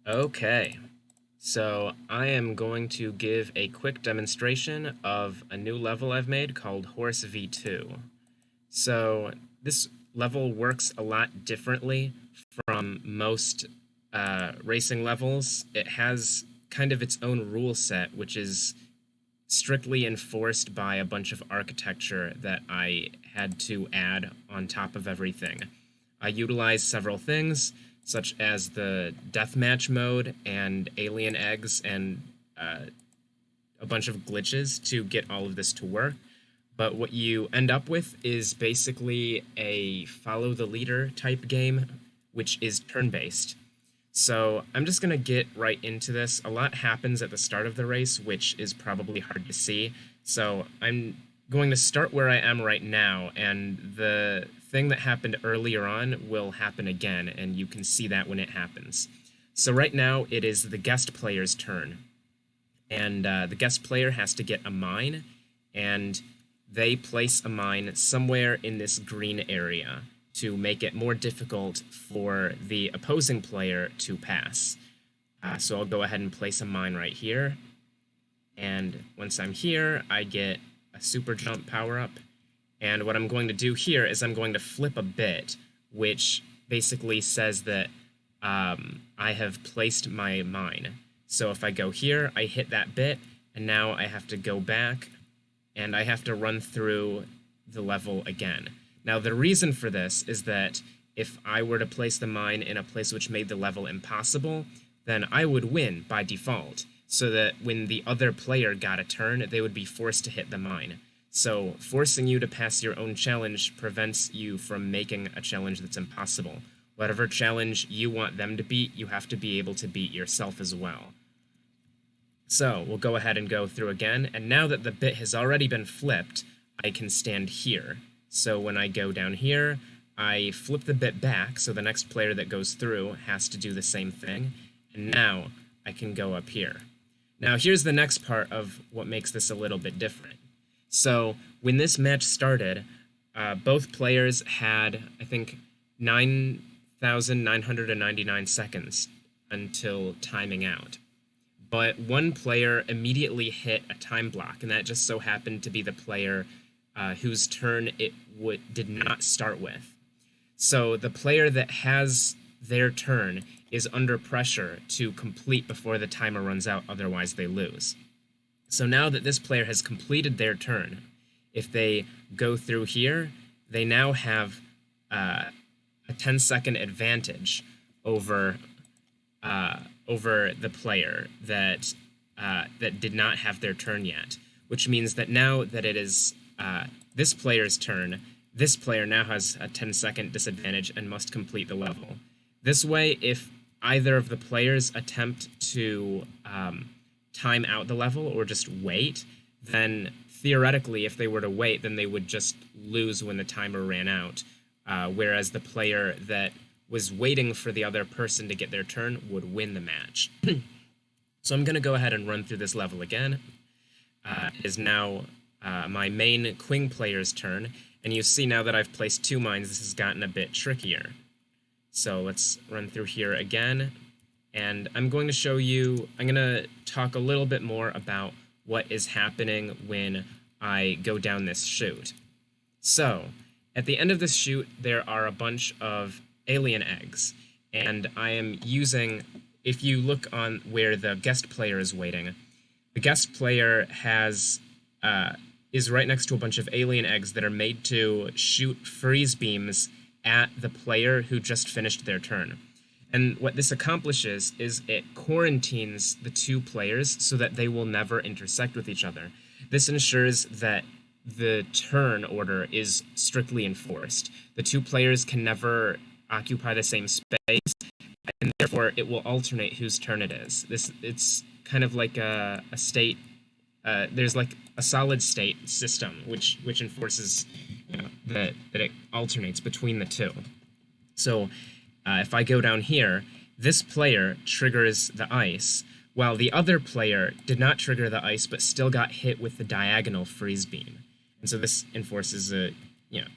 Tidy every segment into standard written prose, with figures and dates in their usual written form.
Okay, so I am going to give a quick demonstration of a new level I've made called Horse V2. So this level works a lot differently from most racing levels. It has kind of its own rule set, which is strictly enforced by a bunch of architecture that I had to add on top of everything. I utilized several things, such as the deathmatch mode and alien eggs and uh, a bunch of glitches to get all of this to work. But what you end up with is basically a follow the leader type game, which is turn based. So I'm just going to get right into this. A lot happens at the start of the race, which is probably hard to see. So I'm going to start where I am right now, and the thing that happened earlier on will happen again, and you can see that when it happens. So right now it is the guest player's turn, and the guest player has to get a mine, and they place a mine somewhere in this green area to make it more difficult for the opposing player to pass. So I'll go ahead and place a mine right here. And once I'm here, I get a super jump power up. And what I'm going to do here is I'm going to flip a bit, which basically says that I have placed my mine. So if I go here, I hit that bit, and now I have to go back, and I have to run through the level again. Now, the reason for this is that if I were to place the mine in a place which made the level impossible, then I would win by default, so that when the other player got a turn, they would be forced to hit the mine. So forcing you to pass your own challenge prevents you from making a challenge that's impossible. Whatever challenge you want them to beat, you have to be able to beat yourself as well. So we'll go ahead and go through again, and now that the bit has already been flipped, I can stand here. So when I go down here, I flip the bit back, so the next player that goes through has to do the same thing, and now I can go up here. Now here's the next part of what makes this a little bit different. So when this match started, both players had, I think, 9,999 seconds until timing out. But one player immediately hit a time block, and that just so happened to be the player whose turn it did not start with. So the player that has their turn is under pressure to complete before the timer runs out, otherwise they lose. So now that this player has completed their turn, if they go through here, they now have a 10-second advantage over the player that did not have their turn yet, which means that now that it is this player's turn, this player now has a 10-second disadvantage and must complete the level. This way, if either of the players attempt to time out the level or just wait, then theoretically, if they were to wait, then they would just lose when the timer ran out, whereas the player that was waiting for the other person to get their turn would win the match. So I'm going to go ahead and run through this level again. It is now my main Queen player's turn, and you see now that I've placed 2 mines, this has gotten a bit trickier. So let's run through here again, and I'm going to talk a little bit more about what is happening when I go down this chute. So, at the end of this chute, there are a bunch of alien eggs, and I am using, if you look on where the guest player is waiting, the guest player is right next to a bunch of alien eggs that are made to shoot freeze beams at the player who just finished their turn. And what this accomplishes is it quarantines the 2 players so that they will never intersect with each other. This ensures that the turn order is strictly enforced. The 2 players can never occupy the same space, and therefore it will alternate whose turn it is. It's kind of like a state. There's like a solid state system which enforces that it alternates between the 2. So if I go down here, this player triggers the ice, while the other player did not trigger the ice but still got hit with the diagonal freeze beam. And so this enforces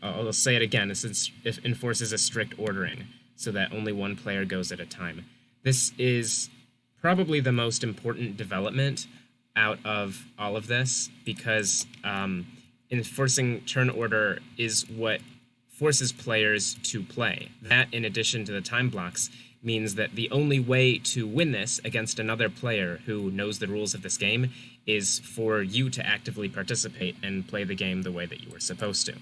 I'll say it again, it enforces a strict ordering so that only one player goes at a time. This is probably the most important development out of all of this because enforcing turn order is what forces players to play. That, in addition to the time blocks, means that the only way to win this against another player who knows the rules of this game is for you to actively participate and play the game the way that you were supposed to.